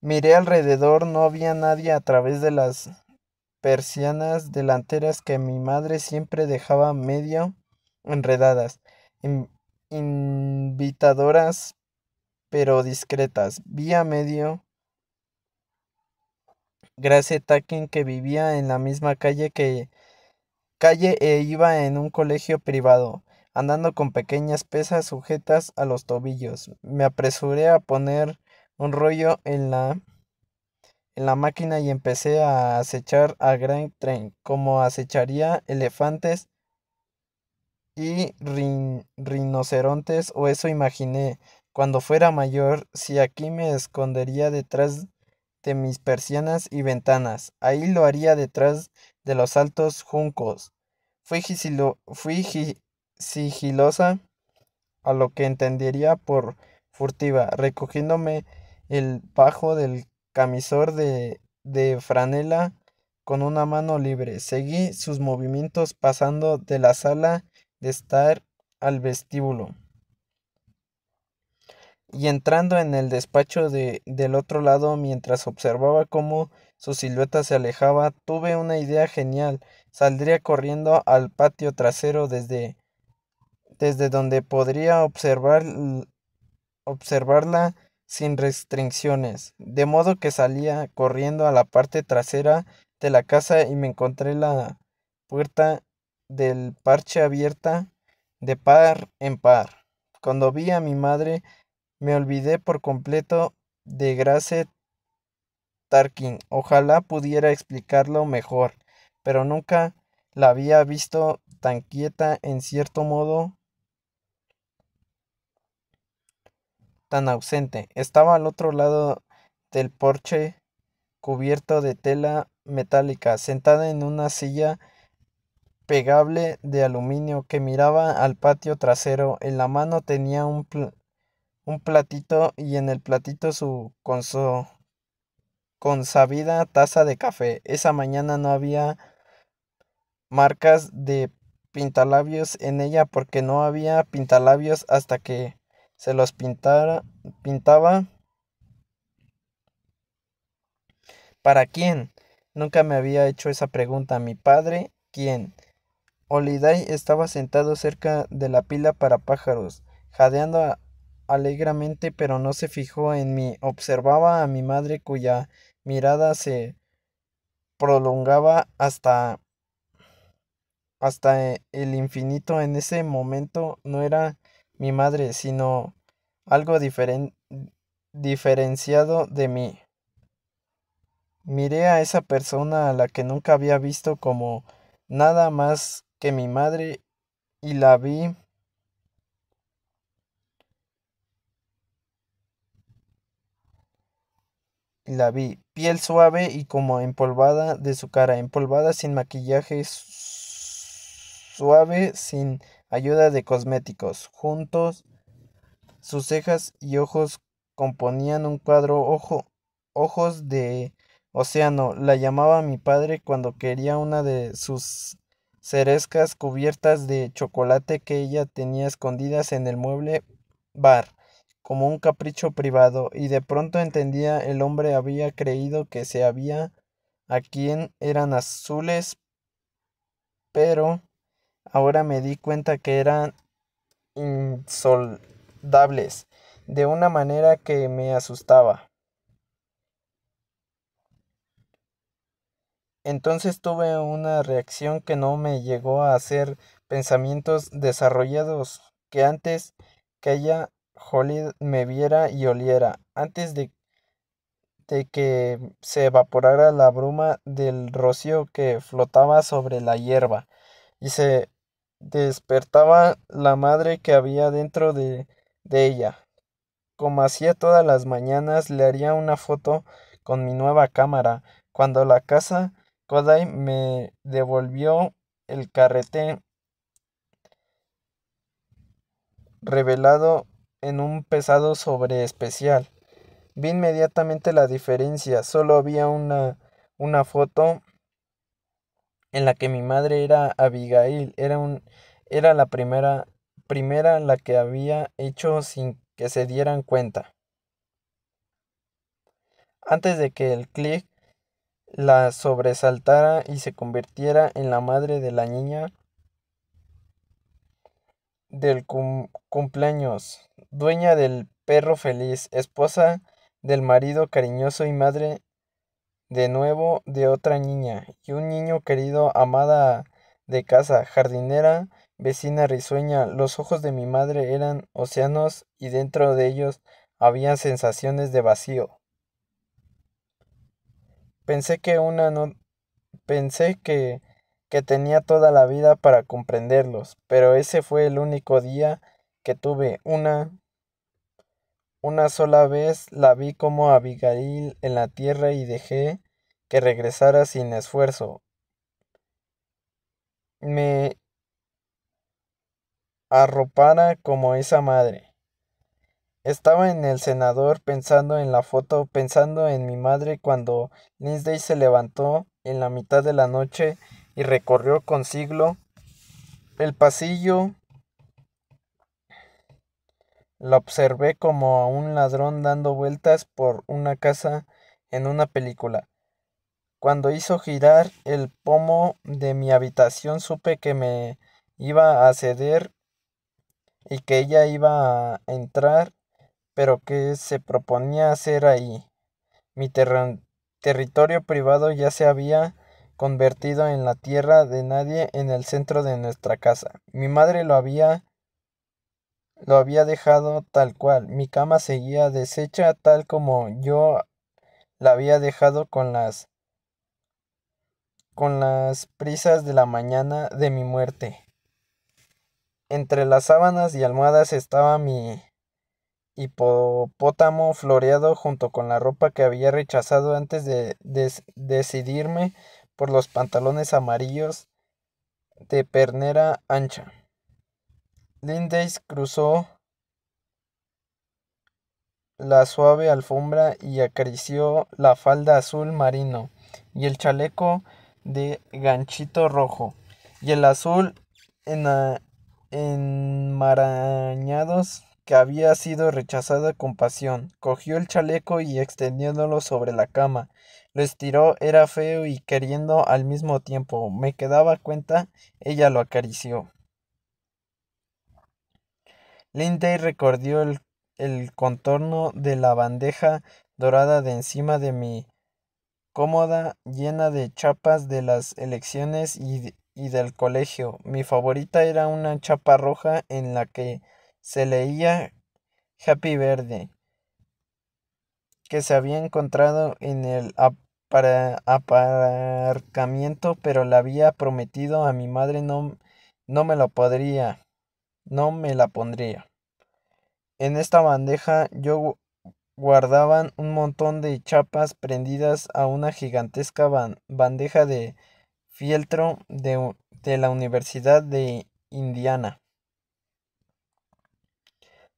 Miré alrededor, no había nadie a través de las persianas delanteras que mi madre siempre dejaba medio enredadas, in- invitadoras pero discretas. Vi a medio Grace Taken que vivía en la misma calle e iba en un colegio privado, andando con pequeñas pesas sujetas a los tobillos. Me apresuré a poner un rollo en la máquina y empecé a acechar a Grand Train, como acecharía elefantes y rinocerontes, o eso imaginé. Cuando fuera mayor, si aquí me escondería detrás de mis persianas y ventanas, ahí lo haría detrás de los altos juncos. Fui sigilosa, a lo que entendería por furtiva, recogiéndome el bajo del camisor de franela con una mano libre. Seguí sus movimientos pasando de la sala de estar al vestíbulo y entrando en el despacho del otro lado mientras observaba cómo su silueta se alejaba, tuve una idea genial. Saldría corriendo al patio trasero desde donde podría observarla sin restricciones, de modo que salía corriendo a la parte trasera de la casa y me encontré la puerta del parche abierta de par en par. Cuando vi a mi madre, me olvidé por completo de Grace Tarkin. Ojalá pudiera explicarlo mejor, pero nunca la había visto tan quieta, en cierto modo tan ausente. Estaba al otro lado del porche cubierto de tela metálica, sentada en una silla plegable de aluminio que miraba al patio trasero. En la mano tenía un platito y en el platito su consabida taza de café. Esa mañana no había marcas de pintalabios en ella porque no había pintalabios hasta que se los pintaba. ¿Para quién? Nunca me había hecho esa pregunta. ¿Mi padre? ¿Quién? Holiday estaba sentado cerca de la pila para pájaros, jadeando alegremente, pero no se fijó en mí. Observaba a mi madre cuya mirada se prolongaba hasta el infinito. En ese momento no era mi madre, sino algo diferenciado de mí. Miré a esa persona a la que nunca había visto como nada más que mi madre y la vi, piel suave y como empolvada de su cara, empolvada sin maquillaje, suave sin ayuda de cosméticos. Juntos, sus cejas y ojos componían un cuadro, ojos de océano. La llamaba mi padre cuando quería una de sus cerescas cubiertas de chocolate que ella tenía escondidas en el mueble bar, como un capricho privado, y de pronto entendía. El hombre había creído que se había a quien eran azules, pero ahora me di cuenta que eran insondables, de una manera que me asustaba. Entonces tuve una reacción que no me llegó a hacer pensamientos desarrollados, que antes que ella Holly me viera y oliera, antes de que se evaporara la bruma del rocío que flotaba sobre la hierba, y se despertaba la madre que había dentro de ella. Como hacía todas las mañanas, le haría una foto con mi nueva cámara. Cuando la casa Kodak me devolvió el carrete revelado en un pesado sobre especial, vi inmediatamente la diferencia. Solo había una foto en la que mi madre era Abigail. Era la primera la que había hecho sin que se dieran cuenta. antes de que el clic la sobresaltara y se convirtiera en la madre de la niña del cumpleaños, dueña del perro feliz, esposa del marido cariñoso y madre de nuevo de otra niña, y un niño querido, amada de casa, jardinera, vecina risueña. Los ojos de mi madre eran océanos y dentro de ellos había sensaciones de vacío. Pensé que una no pensé que tenía toda la vida para comprenderlos, pero ese fue el único día que tuve una sola vez la vi como Abigail en la tierra y dejé que regresara sin esfuerzo. Me arropara como esa madre. Estaba en el cenador pensando en la foto, pensando en mi madre cuando Lindsay se levantó en la mitad de la noche y recorrió con siglo el pasillo. La observé como a un ladrón dando vueltas por una casa en una película. Cuando hizo girar el pomo de mi habitación supe que me iba a ceder y que ella iba a entrar, pero ¿qué se proponía hacer ahí? Mi territorio privado ya se había convertido en la tierra de nadie en el centro de nuestra casa. Mi madre lo había dejado tal cual. Mi cama seguía deshecha tal como yo la había dejado con las prisas de la mañana de mi muerte. Entre las sábanas y almohadas estaba mi hipopótamo floreado junto con la ropa que había rechazado antes de decidirme por los pantalones amarillos de pernera ancha. Lindsay cruzó la suave alfombra y acarició la falda azul marino y el chaleco de ganchito rojo y el azul enmarañados que había sido rechazada con pasión. Cogió el chaleco y extendiéndolo sobre la cama, lo estiró, era feo y queriendo al mismo tiempo. Me quedaba cuenta, ella lo acarició. Lindsay recorrió el contorno de la bandeja dorada de encima de mi cómoda llena de chapas de las elecciones y del colegio. Mi favorita era una chapa roja en la que se leía Happy Verde, que se había encontrado en el aparcamiento, pero le había prometido a mi madre no me lo podría, no me la pondría. En esta bandeja yo guardaban un montón de chapas prendidas a una gigantesca bandeja de fieltro de la Universidad de Indiana,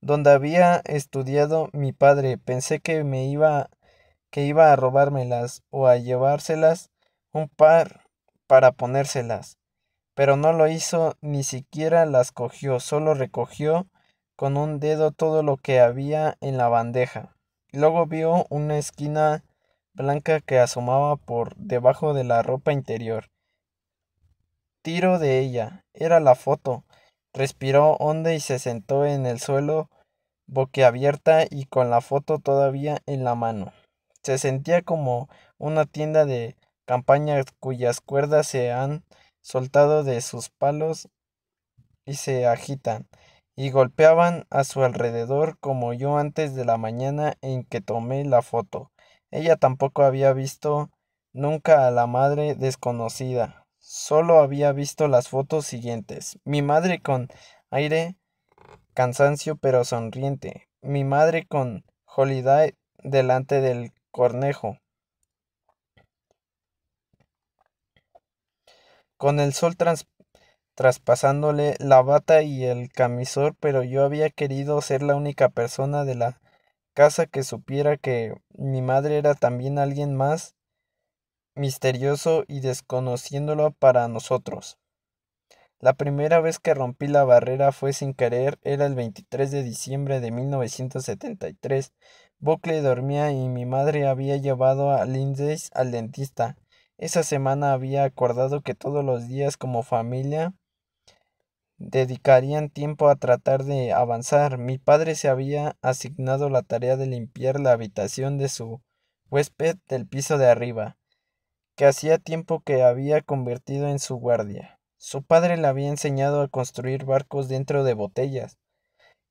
donde había estudiado mi padre. Pensé que iba a robármelas o a llevárselas un par para ponérselas, pero no lo hizo, ni siquiera las cogió, solo recogió con un dedo todo lo que había en la bandeja. Luego vio una esquina blanca que asomaba por debajo de la ropa interior. Tiro de ella. Era la foto. Respiró hondo y se sentó en el suelo boquiabierta y con la foto todavía en la mano. Se sentía como una tienda de campaña cuyas cuerdas se han soltado de sus palos y se agitan y golpeaban a su alrededor como yo antes de la mañana en que tomé la foto. Ella tampoco había visto nunca a la madre desconocida, solo había visto las fotos siguientes. Mi madre con aire cansancio pero sonriente, mi madre con Holiday delante del cornejo, con el sol traspasándole la bata y el camisón, pero yo había querido ser la única persona de la casa que supiera que mi madre era también alguien más misterioso y desconociéndolo para nosotros. La primera vez que rompí la barrera fue sin querer, era el 23 de diciembre de 1973. Buckley dormía y mi madre había llevado a Lindsay al dentista. Esa semana había acordado que todos los días como familia dedicarían tiempo a tratar de avanzar. Mi padre se había asignado la tarea de limpiar la habitación de su huésped del piso de arriba, que hacía tiempo que había convertido en su guardia. Su padre le había enseñado a construir barcos dentro de botellas.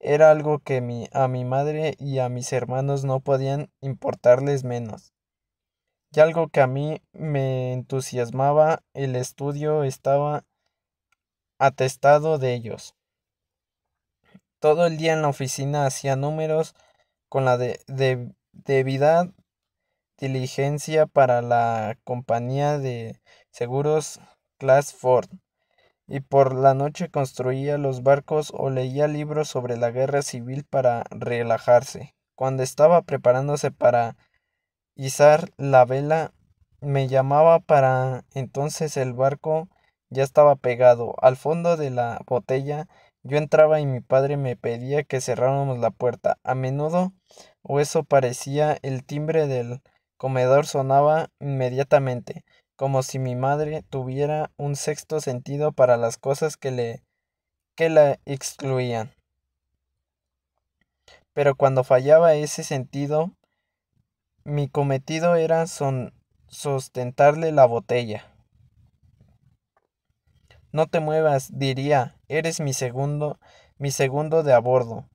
Era algo que a mi madre y a mis hermanos no podían importarles menos. Y algo que a mí me entusiasmaba, el estudio estaba atestado de ellos. Todo el día en la oficina hacía números con la debida diligencia para la compañía de seguros Class Ford, y por la noche construía los barcos o leía libros sobre la guerra civil para relajarse. Cuando estaba preparándose para izar la vela, me llamaba para entonces el barco ya estaba pegado al fondo de la botella. Yo entraba y mi padre me pedía que cerráramos la puerta. A menudo, o eso parecía, el timbre del comedor sonaba inmediatamente, como si mi madre tuviera un sexto sentido para las cosas que la excluían. Pero cuando fallaba ese sentido, mi cometido era sostentarle la botella. No te muevas, diría, eres mi segundo de a bordo.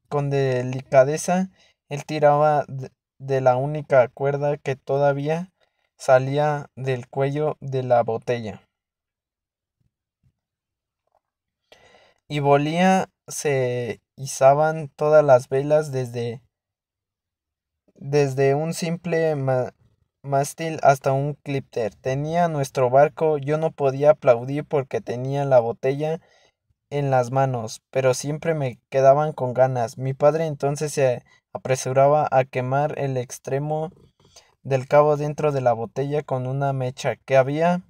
Con delicadeza, él tiraba de la única cuerda que todavía salía del cuello de la botella. Y volía, se izaban todas las velas desde un simple mástil hasta un clípter. Tenía nuestro barco, yo no podía aplaudir porque tenía la botella en las manos, pero siempre me quedaban con ganas. Mi padre entonces se apresuraba a quemar el extremo del cabo dentro de la botella con una mecha que había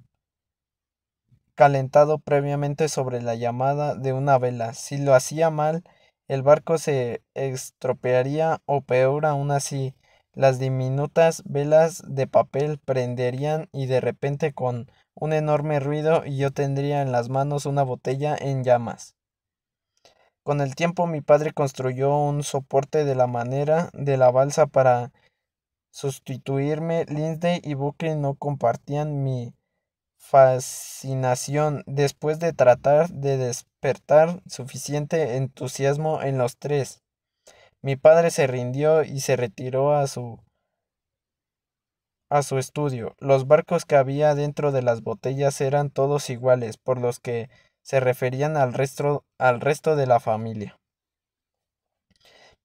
calentado previamente sobre la llamada de una vela. Si lo hacía mal, el barco se estropearía o peor aún así, las diminutas velas de papel prenderían y de repente con un enorme ruido y yo tendría en las manos una botella en llamas. Con el tiempo mi padre construyó un soporte de la manera de la balsa para sustituirme. Lindsay y Buckley no compartían mi fascinación. Después de tratar de despertar suficiente entusiasmo en los tres, mi padre se rindió y se retiró a su estudio. Los barcos que había dentro de las botellas eran todos iguales, por los que se referían al resto de la familia.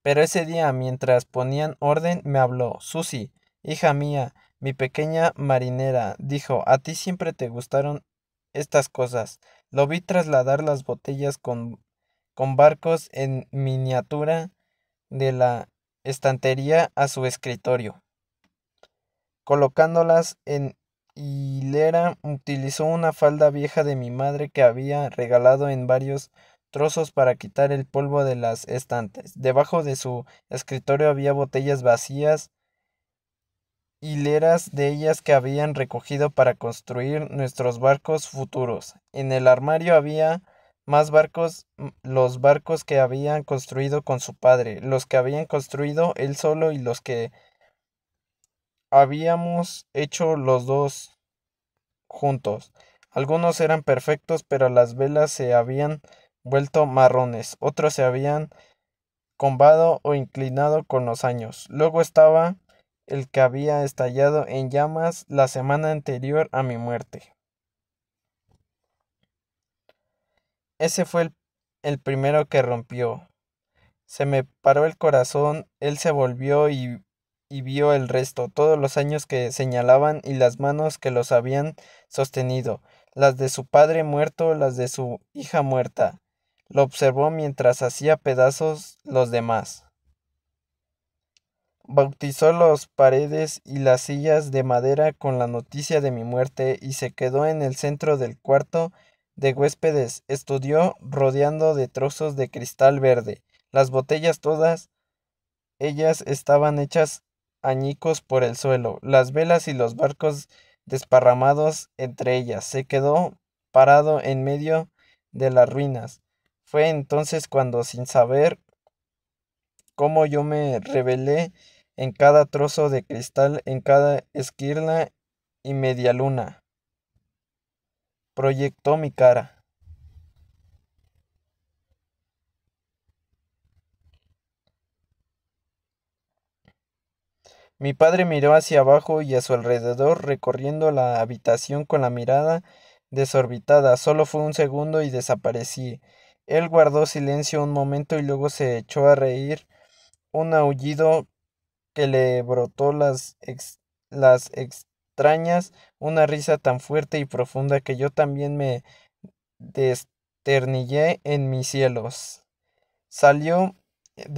Pero ese día, mientras ponían orden, me habló. Susie, hija mía, mi pequeña marinera, dijo, a ti siempre te gustaron estas cosas. Lo vi trasladar las botellas con barcos en miniatura de la estantería a su escritorio. Colocándolas en hilera, utilizó una falda vieja de mi madre que había regalado en varios trozos para quitar el polvo de las estantes. Debajo de su escritorio había botellas vacías, hileras de ellas que habían recogido para construir nuestros barcos futuros. En el armario había más barcos, los barcos que habían construido con su padre, los que habían construido él solo y los que habíamos hecho los dos juntos. Algunos eran perfectos, pero las velas se habían vuelto marrones, otros se habían combado o inclinado con los años. Luego estaba el que había estallado en llamas la semana anterior a mi muerte. Ese fue el primero que rompió. Se me paró el corazón, él se volvió y vio el resto, todos los años que señalaban y las manos que los habían sostenido, las de su padre muerto, las de su hija muerta. Lo observó mientras hacía pedazos los demás. Bautizó las paredes y las sillas de madera con la noticia de mi muerte y se quedó en el centro del cuarto de huéspedes. Estudió rodeando de trozos de cristal verde, las botellas todas Ellas estaban hechas añicos por el suelo, las velas y los barcos desparramados entre ellas. Se quedó parado en medio de las ruinas. Fue entonces cuando, sin saber cómo, yo me revelé en cada trozo de cristal, en cada esquirla y media luna. Proyectó mi cara. Mi padre miró hacia abajo y a su alrededor, recorriendo la habitación con la mirada desorbitada. Solo fue un segundo y desaparecí. Él guardó silencio un momento y luego se echó a reír, un aullido que le brotó las extrañas, una risa tan fuerte y profunda que yo también me desternillé en mis cielos. Salió del